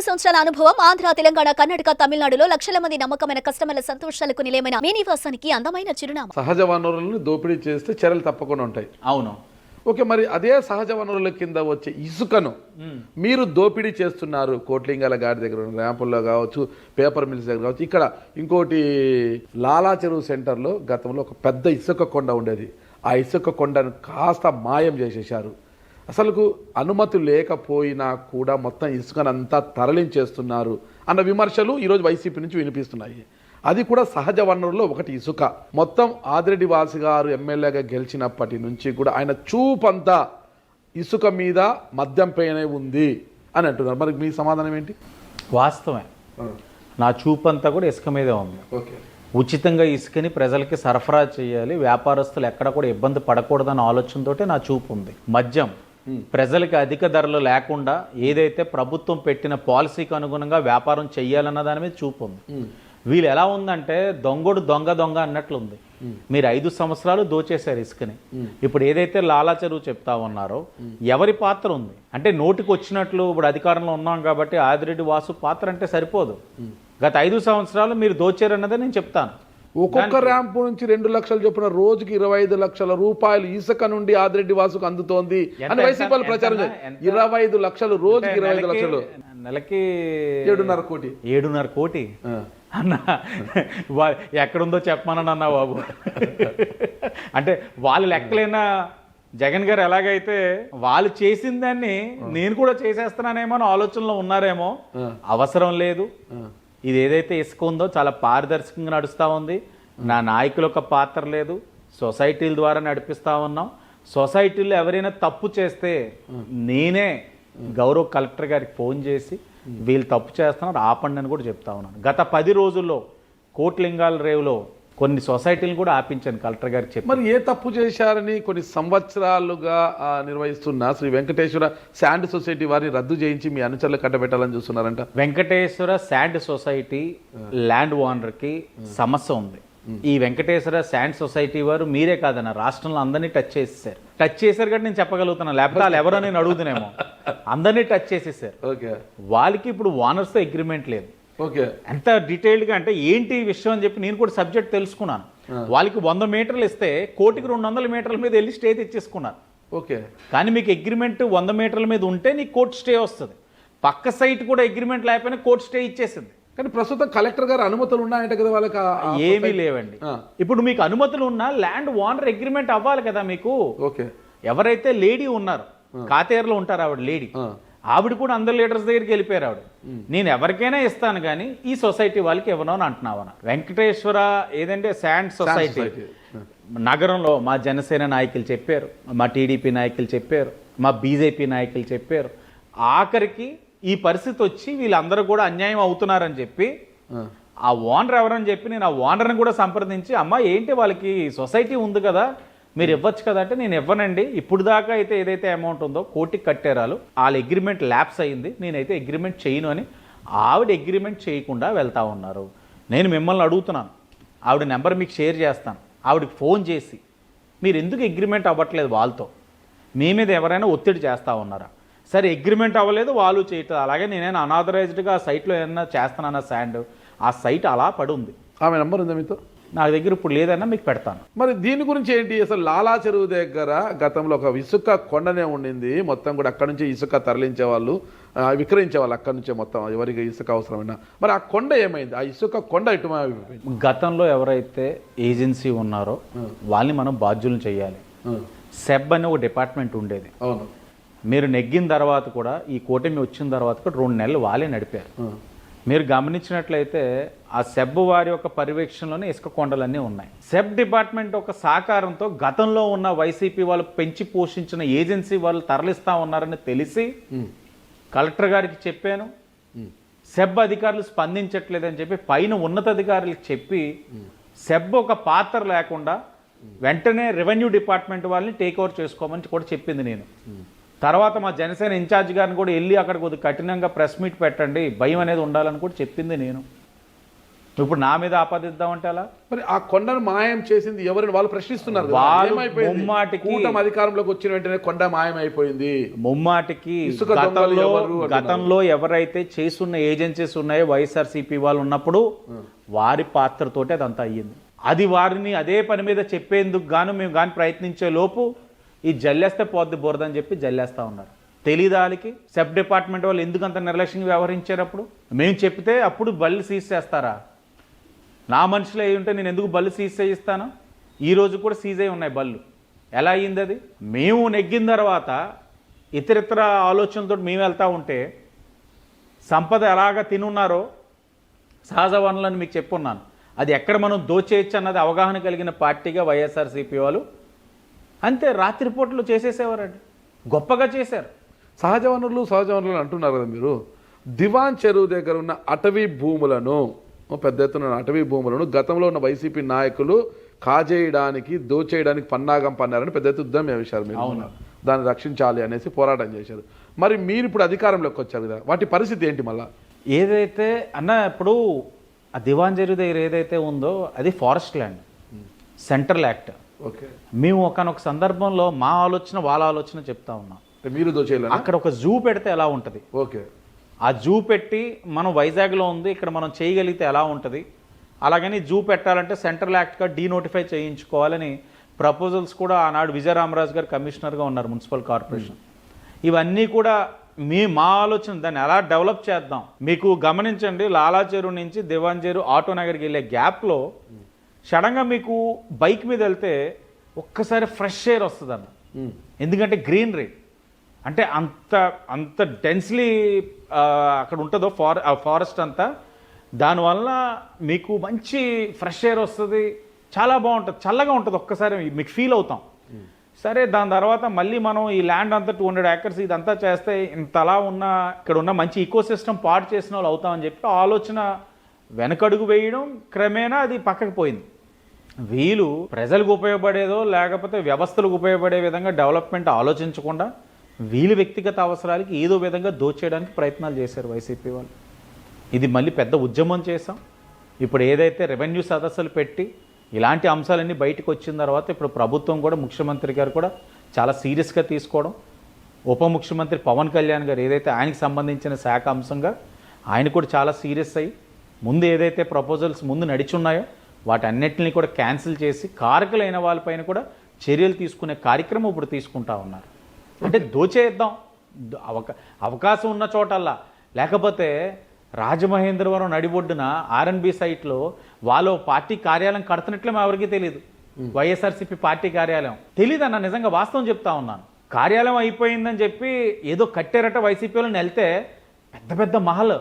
15 సంవత్సరాల అనుభవం ఆంధ్ర, తెలంగాణ, కర్ణాటక, తమిళనాడులో లక్షల మంది నమ్మకమైన కస్టమర్ల సంతోషాలకు నిలయమైన మీ నివాసానికి అందమైన చిరునామా. సహజ వనరులను దోపిడీ చేస్తే చర్యలు తప్పకుండా ఉంటాయి. అవును. ఓకే, మరి అదే సహజ వనరుల కింద వచ్చే ఇసుకను మీరు దోపిడీ చేస్తున్నారు. కోట్లింగాల గాడి దగ్గర ర్యాంపుల్లో కావచ్చు, పేపర్ మిల్స్ దగ్గర కావచ్చు. ఇక్కడ ఇంకోటి లాలా చెరువు సెంటర్లో గతంలో ఒక పెద్ద ఇసుక కొండ ఉండేది. ఆ ఇసుక కొండను కాస్త మాయం చేసేశారు. అసలుకు అనుమతి లేకపోయినా కూడా మొత్తం ఇసుకనంతా తరలించేస్తున్నారు అన్న విమర్శలు ఈరోజు వైసీపీ నుంచి వినిపిస్తున్నాయి. అది కూడా సహజ వనరుల్లో ఒకటి ఇసుక. మొత్తం ఆదిరెడ్డి వాసి గారు ఎమ్మెల్యేగా గెలిచినప్పటి నుంచి కూడా ఆయన చూపంతా ఇసుక మీద మద్యం పైనే ఉంది అని అంటున్నారు. మరి మీ సమాధానం ఏంటి? వాస్తవమే, నా చూపంతా కూడా ఇసుక మీదే ఉంది. ఓకే, ఉచితంగా ఇసుకని ప్రజలకి సరఫరా చేయాలి, వ్యాపారస్తులు ఎక్కడ కూడా ఇబ్బంది పడకూడదన్న ఆలోచనతోటే నా చూపు ఉంది. మద్యం ప్రజలకి అధిక ధరలు లేకుండా ఏదైతే ప్రభుత్వం పెట్టిన పాలసీకి అనుగుణంగా వ్యాపారం చెయ్యాలన్న దాని మీద చూపు ఉంది. వీళ్ళు ఎలా ఉందంటే దొంగడు దొంగ అన్నట్లుంది. మీరు 5 సంవత్సరాలు దోచేశారు ఇసుకని. ఇప్పుడు ఏదైతే లాలా చెరువు చెప్తా ఉన్నారో ఎవరి పాత్ర ఉంది అంటే నోటికి వచ్చినట్లు ఇప్పుడు అధికారంలో ఉన్నాం కాబట్టి ఆదిరెడ్డి వాసు పాత్ర అంటే సరిపోదు. గత 5 సంవత్సరాలు మీరు దోచారన్నదే నేను చెప్తాను. ఒక్కొక్క ర్యాంపు నుంచి 2 లక్షలు చొప్పున రోజుకి 25 లక్షల రూపాయలు ఇసుక నుండి ఆదిరెడ్డి వాసుకు అందుతోంది అని వైసీపీ ప్రచారం. 25 లక్షలు రోజుకి 25 లక్షలు నెలకి 7.5 కోటి. 7.5 కోటి అన్న ఎక్కడుందో చెప్పమనండి అన్నా బాబు. అంటే వాళ్ళు లెక్కలైనా జగన్ గారు ఎలాగైతే వాళ్ళు చేసిన దాన్ని నేను కూడా చేసేస్తున్నానేమో అని ఆలోచనలో ఉన్నారేమో. అవసరం లేదు. ఇది ఏదైతే ఇసుక ఉందో చాలా పారదర్శకంగా నడుస్తూ ఉంది. నా నాయకులు ఒక పాత్ర లేదు. సొసైటీల ద్వారా నడిపిస్తూ ఉన్నాం. సొసైటీలో ఎవరైనా తప్పు చేస్తే నేనే గౌరవ కలెక్టర్ గారికి ఫోన్ చేసి వీళ్ళు తప్పు చేస్తున్నారు ఆపండి అని కూడా చెప్తా ఉన్నాను. గత 10 రోజుల్లో కోట్లింగాల రేవులో కొన్ని సొసైటీలు కూడా ఆపించాను కలెక్టర్ గారికి చెప్పి. మరి ఏ తప్పు చేశారని కొన్ని సంవత్సరాలుగా నిర్వహిస్తున్న శ్రీ వెంకటేశ్వర శాండ్ సొసైటీ వారిని రద్దు చేయించి మీ అనుచరులు కట్టబెట్టాలని చూస్తున్నారంట. వెంకటేశ్వర శాండ్ సొసైటీ ల్యాండ్ ఓనర్కి సమస్య ఉంది. ఈ వెంకటేశ్వర శాండ్ సొసైటీ వారు మీరే కాదన్న రాష్ట్రంలో అందరినీ టచ్ చేసేసారు. టచ్ చేశారు కాబట్టి నేను చెప్పగలుగుతున్నాను, లేకపోతే వాళ్ళు ఎవరో నేను అడుగుతున్నామో. అందరినీ టచ్ చేసేసారు. ఓకే, వాళ్ళకి ఇప్పుడు ఓనర్స్తో అగ్రిమెంట్ లేదు. ఓకే, ఎంత డీటెయిల్డ్గా అంటే ఏంటి విషయం అని చెప్పి నేను కూడా సబ్జెక్ట్ తెలుసుకున్నాను. వాళ్ళకి 100 మీటర్లు ఇస్తే కోటికి 200 మీటర్ల మీద వెళ్ళి స్టే తెచ్చేసుకున్నారు. ఓకే, కానీ మీకు అగ్రిమెంట్ 100 మీటర్ల మీద ఉంటే నీకు కోర్టు స్టే వస్తుంది. పక్క సైట్ కూడా అగ్రిమెంట్ లేకపోయినా కోర్టు స్టే ఇచ్చేసింది. కానీ ప్రస్తుతం కలెక్టర్ గారు అనుమతులు ఉన్నాయంట కదా వాళ్ళకి? ఏమీ లేవండి. ఇప్పుడు మీకు అనుమతులు ఉన్నా ల్యాండ్ ఓనర్ అగ్రిమెంట్ అవ్వాలి కదా మీకు. ఓకే, ఎవరైతే లేడీ ఉన్నారు కాతేరులో ఉంటారు ఆవిడ లేడీ, ఆవిడ కూడా అందరు లీడర్స్ దగ్గరికి వెళ్ళిపోయారు. ఆవిడ నేను ఎవరికైనా ఇస్తాను కానీ ఈ సొసైటీ వాళ్ళకి ఇవ్వను అని అంటున్నావన. వెంకటేశ్వర ఏదంటే శాండ్ సొసైటీ నగరంలో మా జనసేన నాయకులు చెప్పారు, మా టీడీపీ నాయకులు చెప్పారు, మా బీజేపీ నాయకులు చెప్పారు. ఆఖరికి ఈ పరిస్థితి వచ్చి వీళ్ళందరూ కూడా అన్యాయం అవుతున్నారని చెప్పి ఆ ఓనర్ ఎవరని చెప్పి నేను ఆ ఓనర్ని కూడా సంప్రదించి అమ్మ ఏంటి వాళ్ళకి సొసైటీ ఉంది కదా మీరు ఇవ్వచ్చు కదా అంటే నేను ఇవ్వనండి, ఇప్పుడు దాకా అయితే ఏదైతే అమౌంట్ ఉందో కోటికి కట్టేరాలు వాళ్ళ అగ్రిమెంట్ ల్యాప్స్ అయ్యింది, నేనైతే అగ్రిమెంట్ చేయను అని ఆవిడ అగ్రిమెంట్ చేయకుండా వెళ్తా ఉన్నారు. నేను మిమ్మల్ని అడుగుతున్నాను, ఆవిడ నెంబర్ మీకు షేర్ చేస్తాను, ఆవిడకి ఫోన్ చేసి మీరు ఎందుకు అగ్రిమెంట్ అవ్వట్లేదు వాళ్ళతో, మీ మీద ఎవరైనా ఒత్తిడి చేస్తూ ఉన్నారా? సరే అగ్రిమెంట్ అవ్వలేదు వాళ్ళు చేయటం, అలాగే నేనైనా అనాథరైజ్డ్గా ఆ సైట్లో ఏమైనా చేస్తానన్న శాండ్ ఆ సైట్ అలా పడి ఉంది. ఆమె నెంబర్ ఉందా మీతో? నా దగ్గర ఇప్పుడు లేదన్నా మీకు పెడతాను. మరి దీని గురించి ఏంటి? అసలు లాలా చెరువు దగ్గర గతంలో ఒక ఇసుక కొండనే ఉండింది. మొత్తం కూడా అక్కడ నుంచి ఇసుక తరలించే వాళ్ళు విక్రయించే వాళ్ళు అక్కడ నుంచే మొత్తం ఎవరికి ఇసుక అవసరమైనా. మరి ఆ కొండ ఏమైంది? ఆ ఇసుక కొండ ఎటుమైపోయింది? గతంలో ఎవరైతే ఏజెన్సీ ఉన్నారో వాళ్ళని మనం బాధ్యులను చేయాలి. సెబ్ అని ఒక డిపార్ట్మెంట్ ఉండేది. అవును, మీరు నెగ్గిన తర్వాత కూడా ఈ కూటమి వచ్చిన తర్వాత కూడా 2 నెలలు వాళ్ళే నడిపారు. మీరు గమనించినట్లయితే ఆ సెబ్ వారి యొక్క పర్యవేక్షణలోనే ఇసుక కొండలన్నీ ఉన్నాయి. సెబ్ డిపార్ట్మెంట్ ఒక సహకారంతో గతంలో ఉన్న వైసీపీ వాళ్ళు పెంచి పోషించిన ఏజెన్సీ వాళ్ళు తరలిస్తా ఉన్నారని తెలిసి కలెక్టర్ గారికి చెప్పాను. సెబ్ అధికారులు స్పందించట్లేదని చెప్పి పైన ఉన్నతాధికారులకు చెప్పి సెబ్ ఒక పాత్ర లేకుండా వెంటనే రెవెన్యూ డిపార్ట్మెంట్ వాళ్ళని టేక్ ఓవర్ చేసుకోమని కూడా చెప్పింది నేను. తర్వాత మా జనసేన ఇన్ఛార్జ్ గారిని కూడా వెళ్ళి అక్కడ కొద్దిగా కఠినంగా ప్రెస్ మీట్ పెట్టండి, భయం అనేది ఉండాలని కూడా చెప్పింది నేను. ఇప్పుడు నా మీద ఆపాదిద్దామంటే అలా? మరి ఆ కొండను మాయం చేసింది ఎవరిని వాళ్ళు ప్రశ్నిస్తున్నారు కదా. వాళ్ళు ఏమైపోయింది? ముమ్మాటికి కూటమి అధికారంలోకి వచ్చిన వెంటనే కొండ మాయం అయిపోయింది. ముమ్మాటికి ఇసుక దొంగలు ఎవరు అంటున్నారు. గతంలో ఎవరైతే చేసున్న ఏజెన్సీస్ ఉన్నాయో వైఎస్ఆర్సీపీ వాళ్ళు ఉన్నప్పుడు వారి పాత్రతోటి అదంతా అయ్యింది. అది వారిని అదే పని మీద చెప్పేందుకు గాను మేము కానీ ప్రయత్నించే లోపు ఈ జల్లేస్తే పోద్ది బురదని చెప్పి జల్లేస్తా ఉన్నారు. తెలీదాలికి సెబ్ డిపార్ట్మెంట్ వాళ్ళు ఎందుకు అంత నిర్లక్ష్యంగా వ్యవహరించేటప్పుడు మేము చెప్తే అప్పుడు బళ్ళు సీజ్ చేస్తారా? నా మనుషులు అయి ఉంటే నేను ఎందుకు బళ్ళు సీజ్ చేయిస్తాను? ఈ రోజు కూడా సీజ్ అయి ఉన్నాయి బళ్ళు. ఎలా అయ్యింది అది? మేము నెగ్గిన తర్వాత ఇతరితర ఆలోచనలతో మేము వెళ్తూ ఉంటే సంపద ఎలాగ తినున్నారో సహజ వనరులను మీకు చెప్పున్నాను. అది ఎక్కడ మనం దోచేయచ్చు అన్నది అవగాహన కలిగిన పార్టీగా వైఎస్ఆర్సీపీ వాళ్ళు అంతే రాత్రిపూటలు చేసేసేవారండి. గొప్పగా చేశారు. సహజ వనరులు అంటున్నారు కదా మీరు. దివాన్ చెరువు దగ్గర ఉన్న అటవీ భూములను, పెద్ద ఎత్తున అటవీ భూములను గతంలో ఉన్న వైసీపీ నాయకులు కాజేయడానికి దోచేయడానికి పన్నాగం పన్నారని పెద్ద ఎత్తు యుద్ధం చేశారు మీరు. దాన్ని రక్షించాలి అనేసి పోరాటం చేశారు. మరి మీరు ఇప్పుడు అధికారంలోకి వచ్చారు కదా, వాటి పరిస్థితి ఏంటి? మళ్ళా ఏదైతే అన్న ఇప్పుడు ఆ దివాన్ చెరువు దగ్గర ఏదైతే ఉందో అది forest land, central act. Okay, మేము ఒకనొక సందర్భంలో మా ఆలోచన వాళ్ళ ఆలోచన చెప్తా ఉన్నాం. మీరు దోచేయాలి. అక్కడ ఒక జూ పెడితే ఎలా ఉంటుంది? ఓకే, ఆ జూ పెట్టి మనం వైజాగ్లో ఉంది ఇక్కడ మనం చేయగలిగితే ఎలా ఉంటుంది? అలాగని జూ పెట్టాలంటే సెంట్రల్ యాక్ట్గా డీనోటిఫై చేయించుకోవాలని ప్రపోజల్స్ కూడా ఆనాడు విజయరామరాజు గారు కమిషనర్గా ఉన్నారు మున్సిపల్ కార్పొరేషన్. ఇవన్నీ కూడా మా ఆలోచన దాన్ని ఎలా డెవలప్ చేద్దాం. మీకు గమనించండి, లాలా చెరువు నుంచి దివాన్ చెరువు ఆటో నగర్కి వెళ్ళే గ్యాప్లో సడన్గా మీకు బైక్ మీద వెళ్తే ఒక్కసారి ఫ్రెష్ ఎయిర్ వస్తుంది అన్న. ఎందుకంటే గ్రీనరీ అంటే అంత డెన్స్లీ అక్కడ ఉంటుందో ఫారెస్ట్ అంతా. దానివల్ల మీకు మంచి ఫ్రెష్ ఎయిర్ వస్తుంది, చాలా బాగుంటుంది, చల్లగా ఉంటుంది. ఒక్కసారి మీకు ఫీల్ అవుతాం. సరే, దాని తర్వాత మళ్ళీ మనం ఈ ల్యాండ్ అంతా 200 acres ఇదంతా చేస్తే ఇంతలా ఉన్న ఇక్కడ ఉన్న మంచి ఈకోసిస్టమ్ పాడు చేసిన వాళ్ళు అవుతామని చెప్పి ఆలోచన వెనకడుగు వేయడం క్రమేణా అది పక్కకు పోయింది. వీళ్ళు ప్రజలకు ఉపయోగపడేదో లేకపోతే వ్యవస్థలకు ఉపయోగపడే విధంగా డెవలప్మెంట్ ఆలోచించకుండా వీళ్ళు వ్యక్తిగత అవసరాలకి ఏదో విధంగా దోచేయడానికి ప్రయత్నాలు చేశారు వైసీపీ వాళ్ళు. ఇది మళ్ళీ పెద్ద ఉద్యమం చేశాం. ఇప్పుడు ఏదైతే రెవెన్యూ సదస్సులు పెట్టి ఇలాంటి అంశాలన్నీ బయటకు వచ్చిన తర్వాత ఇప్పుడు ప్రభుత్వం కూడా ముఖ్యమంత్రి గారు కూడా చాలా సీరియస్గా తీసుకోవడం, ఉప ముఖ్యమంత్రి పవన్ కళ్యాణ్ గారు ఏదైతే ఆయనకి సంబంధించిన శాఖ అంశంగా ఆయన కూడా చాలా సీరియస్ అయ్యి ముందు ఏదైతే ప్రపోజల్స్ ముందు నడిచున్నాయో వాటన్నిటిని కూడా క్యాన్సిల్ చేసి కారకులైన వాళ్ళపైన కూడా చర్యలు తీసుకునే కార్యక్రమం ఇప్పుడు తీసుకుంటా ఉన్నారు. అంటే దోచేద్దాం అవకాశం ఉన్న చోటల్లా. లేకపోతే రాజమహేంద్రవరం నడిబొడ్డున ఆర్ఎన్బి సైట్లో వాళ్ళు పార్టీ కార్యాలయం కడుతున్నట్లే మా ఎవరికి తెలియదు. వైఎస్ఆర్సీపీ పార్టీ కార్యాలయం తెలియదు అన్న, నిజంగా వాస్తవం చెప్తా ఉన్నాను. కార్యాలయం అయిపోయిందని చెప్పి ఏదో కట్టారట వైసీపీ వాళ్ళని వెళ్తే పెద్ద పెద్ద మహల్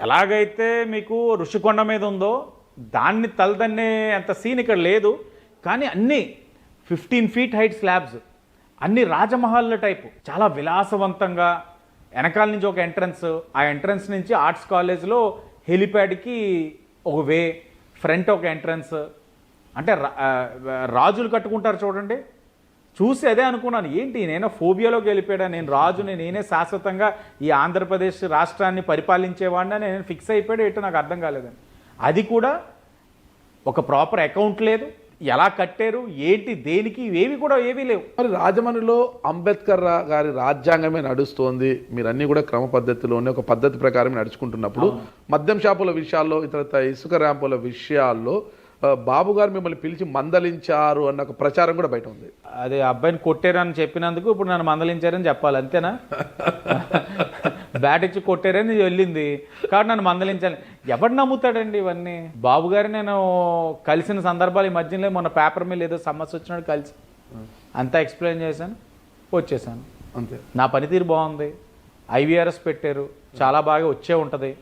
ఎలాగైతే మీకు ఋషికొండ మీద ఉందో దాన్ని తలదన్నే అంత సీన్ ఇక్కడ లేదు. కానీ అన్నీ 15 feet హైట్ స్లాబ్స్, అన్ని రాజమహల్ టైపు చాలా విలాసవంతంగా. వెనకాల నుంచి ఒక ఎంట్రన్స్, ఆ ఎంట్రన్స్ నుంచి ఆర్ట్స్ కాలేజ్లో హెలిప్యాడ్కి ఒక వే, ఫ్రంట్ ఒక ఎంట్రన్స్. అంటే రాజులు కట్టుకుంటారు చూడండి, చూసి అదే అనుకున్నాను, ఏంటి నేను ఫోబియాలోకి వెళ్ళిపోయాడా, నేను రాజుని, నేనే శాశ్వతంగా ఈ ఆంధ్రప్రదేశ్ రాష్ట్రాన్ని పరిపాలించేవాడిని నేను ఫిక్స్ అయిపోయాడు. ఏంటో నాకు అర్థం కాలేదని. అది కూడా ఒక ప్రాపర్ అకౌంట్ లేదు, ఎలా కట్టారు ఏంటి దేనికి ఏవి కూడా ఏవీ లేవు. మరి రాజమండ్రిలో అంబేద్కర్ గారి రాజ్యాంగమే నడుస్తోంది, మీరు అన్ని కూడా క్రమ పద్ధతిలోనే ఒక పద్ధతి ప్రకారం నడుచుకుంటున్నప్పుడు మద్యం షాపుల విషయాల్లో ఇతర ఇసుక ర్యాంపుల విషయాల్లో బాబు గారు మిమ్మల్ని పిలిచి మందలించారు అన్న ఒక ప్రచారం కూడా బయట ఉంది. అదే అబ్బాయిని కొట్టారని చెప్పినందుకు ఇప్పుడు నన్ను మందలించారని చెప్పాలి, అంతేనా? బ్యాట్ ఇచ్చి కొట్టారని వెళ్ళింది కాబట్టి నన్ను మందలించాలి. ఎవడు నమ్ముతాడండి ఇవన్నీ? బాబు గారు నేను కలిసిన సందర్భాలు ఈ మధ్యలో మొన్న పేపర్ మీద ఏదో సమస్య వచ్చినట్టు కలిసి అంతా ఎక్స్ప్లెయిన్ చేశాను, వచ్చేసాను అంతే. నా పనితీరు బాగుంది, IVRS పెట్టారు, చాలా బాగా వచ్చే ఉంటుంది,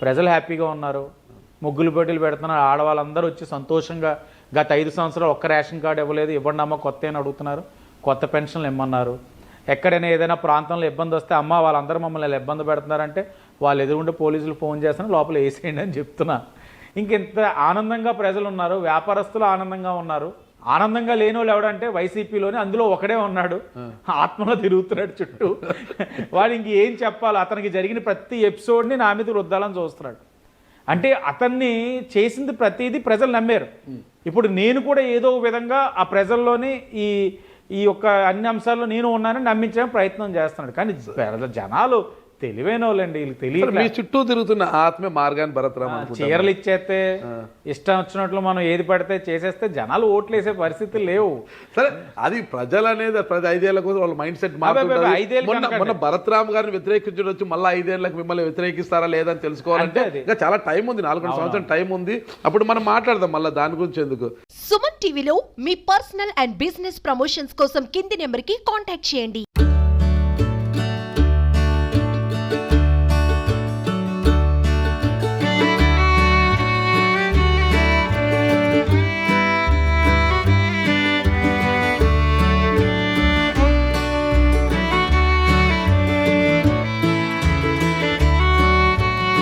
ప్రజలు హ్యాపీగా ఉన్నారు, ముగ్గులు పోటీలు పెడుతున్నారు, ఆడవాళ్ళందరూ వచ్చి సంతోషంగా గత 5 సంవత్సరాలు ఒక్క రేషన్ కార్డు ఇవ్వలేదు, ఇవ్వండి అమ్మ కొత్త అని అడుగుతున్నారు, కొత్త పెన్షన్లు ఇమ్మన్నారు. ఎక్కడైనా ఏదైనా ప్రాంతంలో ఇబ్బంది వస్తే అమ్మ వాళ్ళందరూ మమ్మల్ని ఇబ్బంది పెడుతున్నారంటే వాళ్ళు ఎదురుంటే పోలీసులు ఫోన్ చేస్తున్నారు, లోపల వేసేయండి అని చెప్తున్నా. ఇంకెంత ఆనందంగా ప్రజలు ఉన్నారు, వ్యాపారస్తులు ఆనందంగా ఉన్నారు. ఆనందంగా లేని వాళ్ళు ఎవడంటే వైసీపీలోని అందులో ఒకడే ఉన్నాడు, ఆత్మలో తిరుగుతున్నాడు చుట్టూ. వాడు ఇంకేం చెప్పాలి, అతనికి జరిగిన ప్రతి ఎపిసోడ్ని నా మీద రుద్దాలని చూస్తున్నాడు. అంటే అతన్ని చేసింది ప్రతిదీ ప్రజలు నమ్మారు. ఇప్పుడు నేను కూడా ఏదో విధంగా ఆ ప్రజల్లోని ఈ యొక్క అన్ని అంశాల్లో నేను ఉన్నానని నమ్మించడానికి ప్రయత్నం చేస్తున్నాడు. కానీ జనాలు తెలివైన వాళ్ళండి, వీళ్ళకి తెలియదు. మీ చుట్టూ తిరుగుతున్న ఆత్మే మార్గాన్ భరతరామ్ చీరలు ఇచ్చేస్తే ఇష్టం వచ్చినట్లు మనం ఏది పడితే చేసేస్తే జనాలు ఓట్లు వేసే పరిస్థితి లేవు. సరే, అది ప్రజలు అనేది ప్రతి 5 ఏళ్ల కోసం వాళ్ళ మైండ్ సెట్ మొన్న భరతరామ్ గారిని వ్యతిరేకించడం వచ్చి మళ్ళీ 5 ఏళ్లకు మిమ్మల్ని వ్యతిరేకిస్తారా లేదని తెలుసుకోవాలంటే ఇంకా చాలా టైం ఉంది, 4 సంవత్సరం టైం ఉంది. అప్పుడు మనం మాట్లాడదాం మళ్ళీ దాని గురించి ఎందుకు. సుమన్ టీవీలో మీ పర్సనల్ అండ్ బిజినెస్ ప్రమోషన్స్ కోసం కింది నెంబర్కి కాంటాక్ట్ చేయండి.